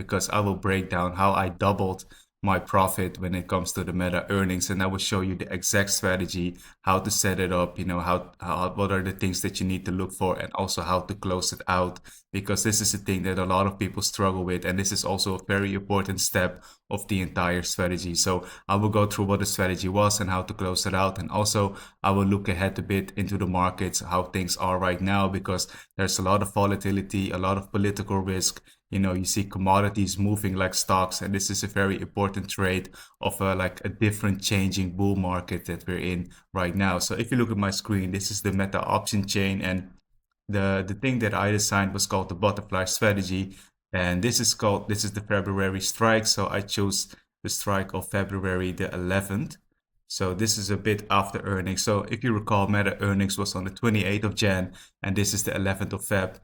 because I will break down how I doubled my profit when it comes to the Meta earnings, and I will show you the exact strategy, how to set it up, you know, how what are the things that you need to look for, and also how to close it out, because this is a thing that a lot of people struggle with, and this is also a very important step of the entire strategy. So I will go through what the strategy was and how to close it out, and also I will look ahead a bit into the markets, how things are right now, because there's a lot of volatility, a lot of political risk. You know, you see commodities moving like stocks, and this is a very important trade of like a different changing bull market that we're in right now. So if you look at my screen, this is the Meta option chain, and the thing that I designed was called the butterfly strategy, and this is the February strike. So I chose the strike of February the 11th. So this is a bit after earnings. So if you recall, Meta earnings was on the 28th of Jan, and this is the 11th of Feb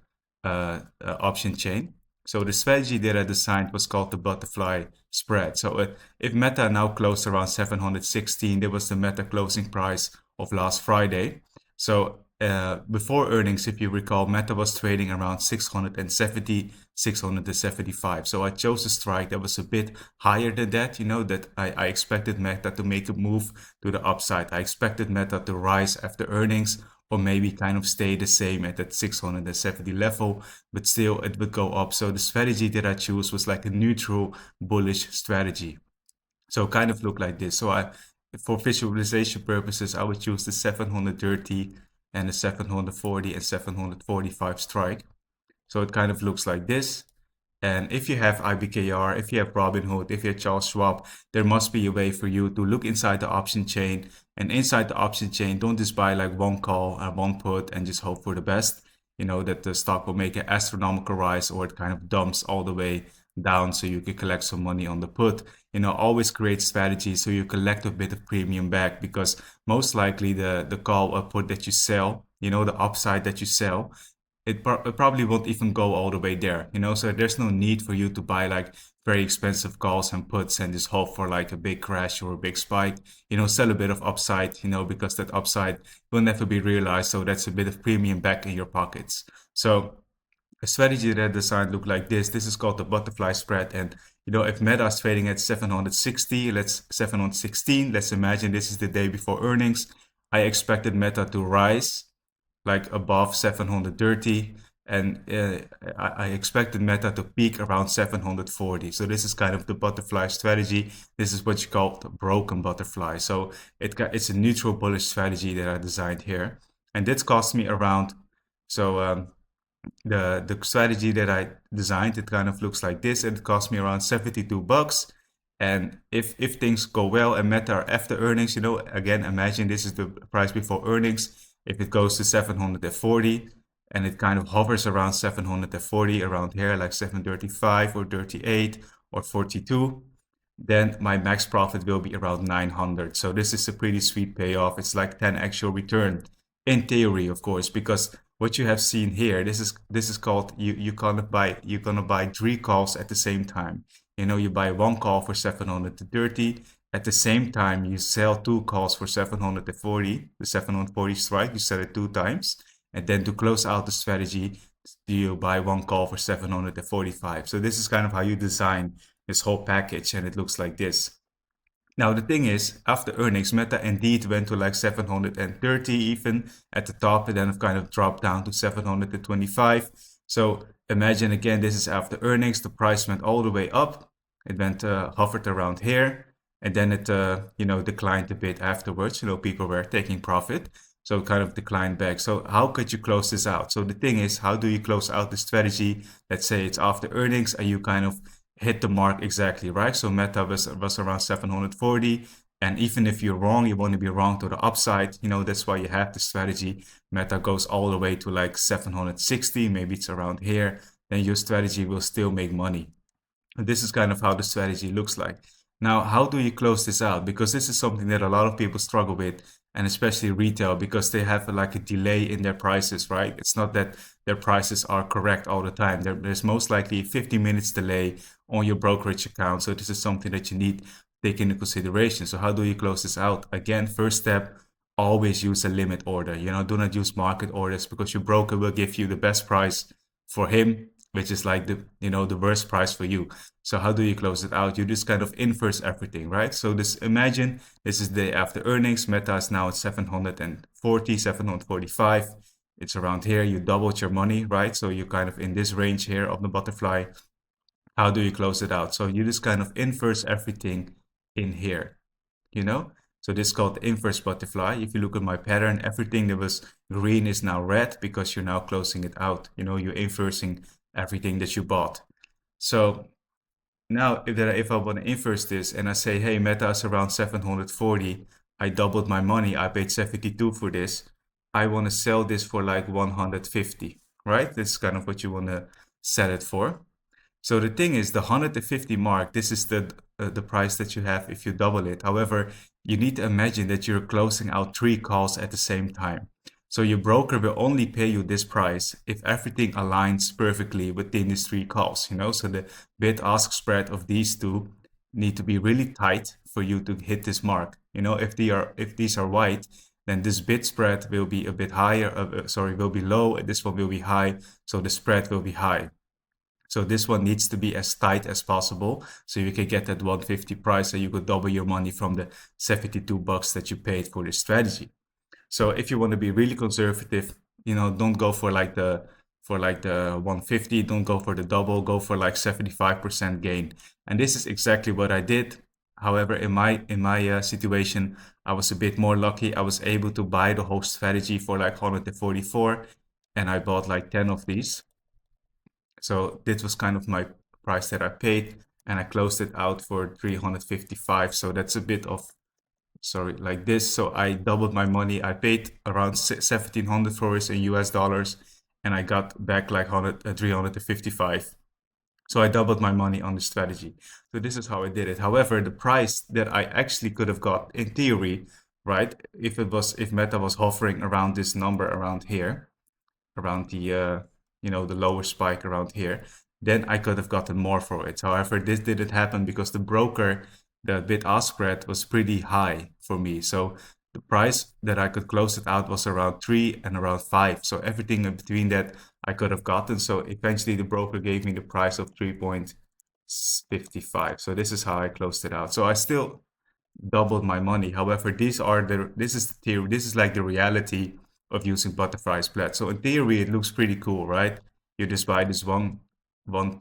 option chain. So the strategy that I designed was called the butterfly spread. So if Meta now closed around 716, there was the Meta closing price of last Friday. So before earnings, if you recall, Meta was trading around 670, 675. So I chose a strike that was a bit higher than that. You know, that I expected Meta to make a move to the upside. I expected Meta to rise after earnings, or maybe kind of stay the same at that 670 level, but still it would go up. So the strategy that I chose was like a neutral bullish strategy. So kind of look like this. So for visualization purposes, I would choose the 730 and the 740 and 745 strike. So it kind of looks like this. And if you have IBKR, if you have Robinhood, if you have Charles Schwab, there must be a way for you to look inside the option chain. And inside the option chain, don't just buy like one call and one put and just hope for the best, you know, that the stock will make an astronomical rise, or it kind of dumps all the way down so you can collect some money on the put. You know, always create strategies so you collect a bit of premium back, because most likely the call or put that you sell, you know, the upside that you sell, it probably won't even go all the way there, you know, so there's no need for you to buy like very expensive calls and puts and just hope for like a big crash or a big spike. You know, sell a bit of upside, you know, because that upside will never be realized. So that's a bit of premium back in your pockets. So a strategy that I designed look like this. This is called the butterfly spread. And you know, if Meta is trading at 760, 716, let's imagine this is the day before earnings. I expected Meta to rise like above 730, and I expected Meta to peak around 740. So this is kind of the butterfly strategy. This is what you call the broken butterfly. So it's a neutral bullish strategy that I designed here, and this cost me around, so the strategy that I designed, it kind of looks like this, and it cost me around 72 bucks. And if things go well and Meta are after earnings, you know, again, imagine this is the price before earnings. If it goes to 740 and it kind of hovers around 740, around here, like 735 or 38 or 42, then my max profit will be around 900. So this is a pretty sweet payoff. It's like 10 actual return in theory, of course, because what you have seen here, this is called, you're gonna buy 3 calls at the same time. You know, you buy 1 call for 730. At the same time, you sell 2 calls for 740, the 740 strike, you sell it 2 times. And then to close out the strategy, you buy 1 call for 745. So this is kind of how you design this whole package, and it looks like this. Now, the thing is, after earnings, Meta indeed went to like 730 even at the top, and then it kind of dropped down to 725. So imagine again, this is after earnings, the price went all the way up. It went hovered around here. And then it, you know, declined a bit afterwards. You know, people were taking profit. So it kind of declined back. So how could you close this out? So the thing is, how do you close out the strategy? Let's say it's after earnings and you kind of hit the mark exactly, right? So Meta was around 740. And even if you're wrong, you want to be wrong to the upside. You know, that's why you have the strategy. Meta goes all the way to like 760. Maybe it's around here. Then your strategy will still make money. And this is kind of how the strategy looks like. Now, how do you close this out? Because this is something that a lot of people struggle with, and especially retail, because they have like a delay in their prices, right? It's not that their prices are correct all the time. There's most likely 50 minutes delay on your brokerage account. So this is something that you need to take into consideration. So how do you close this out? Again, first step, always use a limit order. You know, do not use market orders, because your broker will give you the best price for him which is like the worst price for you. So how do you close it out? You just kind of inverse everything, right? So this, imagine this is the day after earnings. Meta is now at 740, 745. It's around here. You doubled your money, right? So you're kind of in this range here of the butterfly. How do you close it out? So you just kind of inverse everything in here, you know? So this is called the inverse butterfly. If you look at my pattern, everything that was green is now red because you're now closing it out. You know, you're inversing everything that you bought. So now if I want to inverse this and I say, hey, Meta is around 740, I doubled my money, I paid 72 for this. I want to sell this for like 150, right? This is kind of what you want to sell it for. So the thing is, the 150 mark, this is the price that you have if you double it. However, you need to imagine that you're closing out 3 calls at the same time. So your broker will only pay you this price if everything aligns perfectly within these 3 calls, you know? So the bid-ask spread of these two need to be really tight for you to hit this mark. You know, if these are wide, then this bid spread will be a bit higher, will be low, and this one will be high, so the spread will be high. So this one needs to be as tight as possible so you can get that 150 price and you could double your money from the 72 bucks that you paid for this strategy. So if you want to be really conservative, you know, don't go for like the 150, don't go for the double, go for like 75% gain. And this is exactly what I did. However, in my situation, I was a bit more lucky. I was able to buy the whole strategy for like 144 and I bought like 10 of these. So this was kind of my price that I paid and I closed it out for 355. So that's a bit of, sorry, like this. So I doubled my money. I paid around 1700 for it in US dollars and I got back like 355. So I doubled my money on the strategy. So this is how I did it. However, the price that I actually could have got in theory, right? If Meta was hovering around this number around here, around the the lower spike around here, then I could have gotten more for it. However, this didn't happen because the broker, the bid-ask spread was pretty high for me. So the price that I could close it out was around 3 and around 5. So everything in between that I could have gotten. So eventually the broker gave me the price of 3.55. So this is how I closed it out. So I still doubled my money. However, this is the theory. This is like the reality of using butterfly splat. So in theory, it looks pretty cool, right? You just buy this one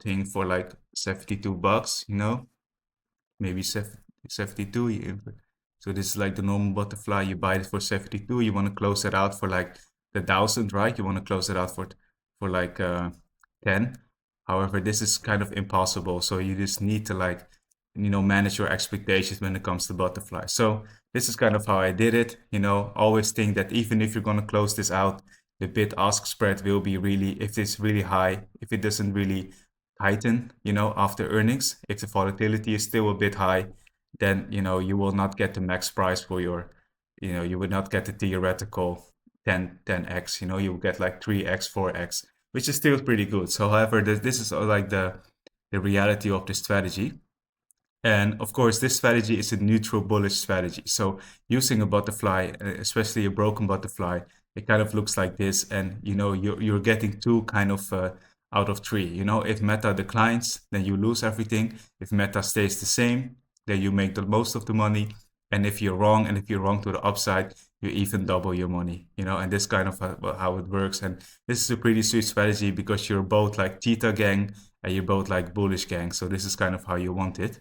thing for like 72 bucks, you know, maybe 72. So this is like the normal butterfly. You buy it for 72. You want to close it out for like the 1,000, right? You want to close it out for like 10. However, this is kind of impossible. So you just need to like, manage your expectations when it comes to butterfly. So this is kind of how I did it. Always think that even if you're going to close this out, the bid-ask spread will be really, if it's really high, if it doesn't really tighten, after earnings, if the volatility is still a bit high, then, you will not get the max price for your, you would not get the theoretical 10x, you will get like 3x, 4x, which is still pretty good. So however, this is like the reality of the strategy. And of course, this strategy is a neutral bullish strategy. So using a butterfly, especially a broken butterfly, it kind of looks like this. And you're getting 2 kind of out of 3. If Meta declines, then you lose everything. If Meta stays the same, then you make the most of the money. And if you're wrong, to the upside, you even double your money. And this kind of how it works. And this is a pretty sweet strategy because you're both like theta gang and you're both like bullish gang. So this is kind of how you want it.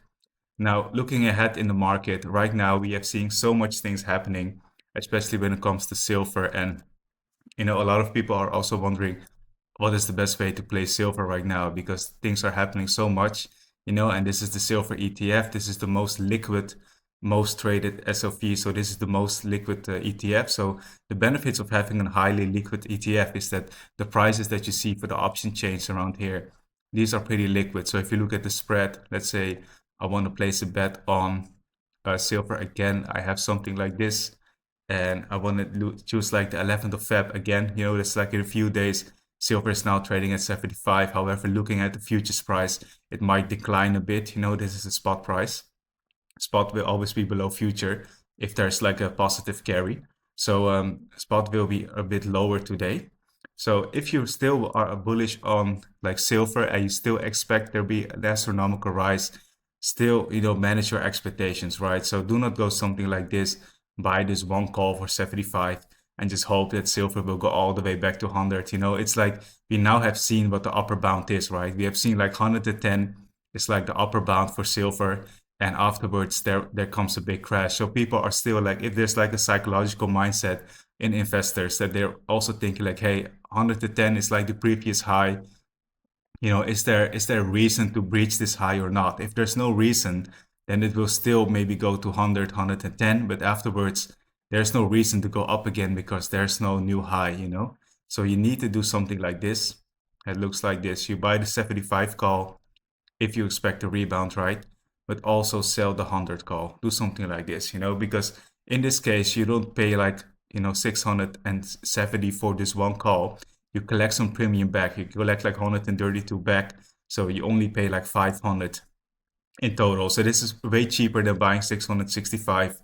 Now, looking ahead in the market, right now we have seen so much things happening, especially when it comes to silver. And, a lot of people are also wondering what is the best way to play silver right now because things are happening so much, and this is the silver ETF. This is the most liquid, most traded SOV. So this is the most liquid ETF. So the benefits of having a highly liquid ETF is that the prices that you see for the option chains around here, these are pretty liquid. So if you look at the spread, let's say I want to place a bet on silver again. I have something like this and I want to choose like the 11th of Feb again. It's like in a few days, silver is now trading at 75. However, looking at the futures price, it might decline a bit. This is a spot price. Spot will always be below future if there's like a positive carry. So spot will be a bit lower today. So if you still are bullish on like silver and you still expect there be an astronomical rise, still, manage your expectations, right? So do not go something like this, buy this one call for 75 and just hope that silver will go all the way back to 100. It's like we now have seen what the upper bound is, right? We have seen like 110 is like the upper bound for silver. And afterwards, there comes a big crash. So people are still like, if there's like a psychological mindset in investors that they're also thinking like, hey, 110 is like the previous high. Is there a reason to breach this high or not? If there's no reason, then it will still maybe go to 100, 110, but afterwards, there's no reason to go up again because there's no new high. So you need to do something like this. It looks like this. You buy the 75 call if you expect a rebound, right? But also sell the 100 call. Do something like this, because in this case, you don't pay like, 670 for this one call. You collect some premium back. You collect like 132 back. So you only pay like 500 in total. So this is way cheaper than buying 665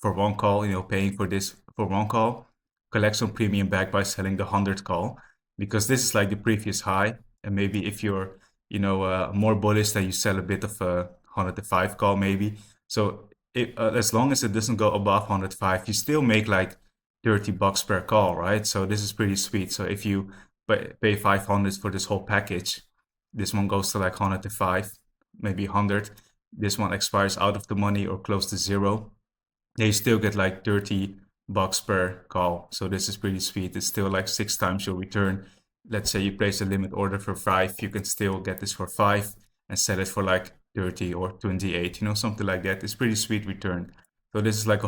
for one call, paying for this for one call. Collect some premium back by selling the 100 call because this is like the previous high. And maybe if you're, more bullish, then you sell a bit of a 105 call maybe. So as long as it doesn't go above 105, you still make like $30 per call, right? So this is pretty sweet. So if you pay 500 for this whole package, this one goes to like 105, maybe 100. This one expires out of the money or close to zero. They still get like $30 per call. So this is pretty sweet. It's still like 6 times your return. Let's say you place a limit order for 5, you can still get this for 5 and sell it for like 30 or 28, something like that. It's pretty sweet return. So this is like a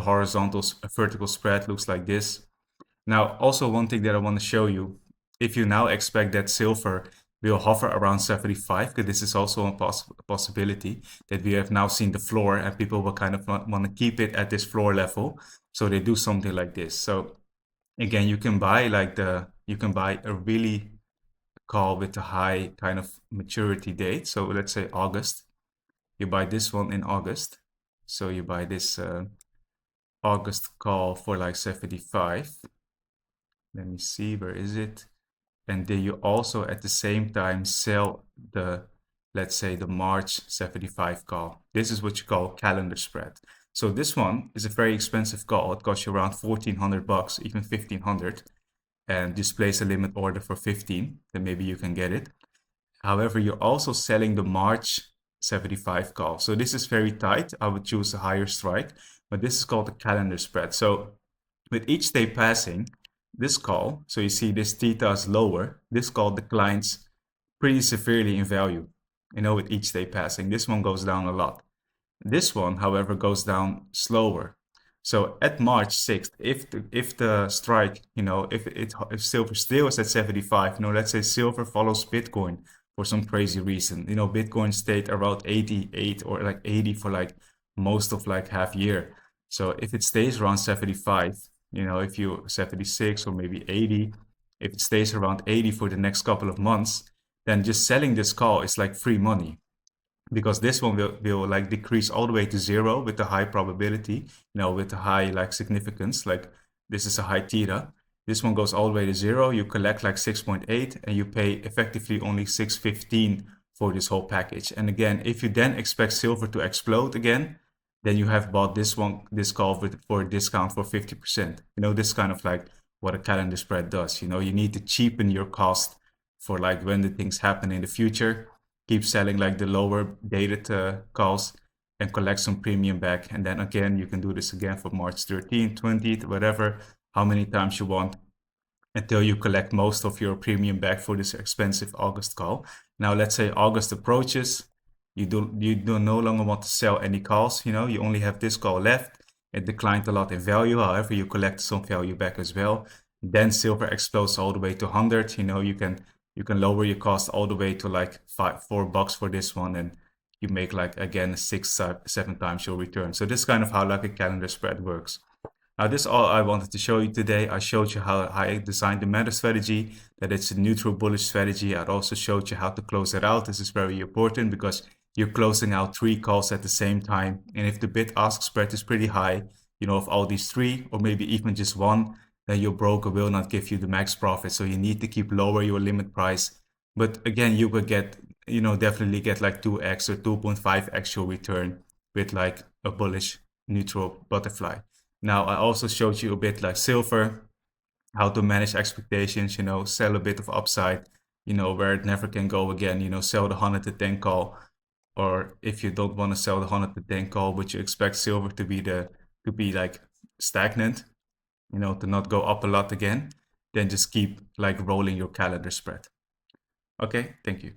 vertical spread, looks like this. Now, also one thing that I want to show you, if you now expect that silver will hover around 75, because this is also a possibility that we have now seen the floor and people will kind of want to keep it at this floor level. So they do something like this. So again, you can buy a really call with a high kind of maturity date. So let's say August. You buy this one in August. So you buy this August call for like 75. Let me see, where is it? And then you also at the same time sell the, let's say, the March 75 call. This is what you call calendar spread. So this one is a very expensive call. It costs you around $1,400, even 1,500. And just place a limit order for 15, then maybe you can get it. However, you're also selling the March 75 call. So this is very tight. I would choose a higher strike, but this is called the calendar spread. So with each day passing, this call, so you see this theta is lower, this call declines pretty severely in value, with each day passing. This one goes down a lot. This one, however, goes down slower. So at March 6th, if the strike, if silver still is at 75, let's say silver follows Bitcoin for some crazy reason, Bitcoin stayed around 88 or like 80 for like most of like half year. So if it stays around 75, if you 76 or maybe 80, if it stays around 80 for the next couple of months, then just selling this call is like free money. Because this one will like decrease all the way to zero with the high probability, with the high like significance, like this is a high theta. This one goes all the way to zero. You collect like 6.8 and you pay effectively only 615 for this whole package. And again, if you then expect silver to explode again, then you have bought this call for a discount for 50%. This kind of like what a calendar spread does. You need to cheapen your cost for like when the things happen in the future. Keep selling like the lower dated calls and collect some premium back. And then again, you can do this again for March 13th, 20th, whatever, how many times you want until you collect most of your premium back for this expensive August call. Now, let's say August approaches, you don't no longer want to sell any calls, you only have this call left. It declined a lot in value. However, you collect some value back as well. Then silver explodes all the way to 100. You can lower your cost all the way to like $4 for this one, and you make like again 6-7 times your return. So this is kind of how like a calendar spread works. Now this is all I wanted to show you today. I showed you how I designed the meta strategy, that it's a neutral bullish strategy. I also showed you how to close it out. This is very important because you're closing out 3 calls at the same time. And if the bid ask spread is pretty high, of all these 3 or maybe even just one, then your broker will not give you the max profit. So you need to keep lower your limit price. But again, you could get, definitely get like 2x or 2.5 actual return with like a bullish neutral butterfly. Now, I also showed you a bit like silver, how to manage expectations, sell a bit of upside, where it never can go again, sell the 110 call. Or if you don't want to sell the 110 call, but you expect silver to be like stagnant, to not go up a lot again, then just keep like rolling your calendar spread. Okay, thank you.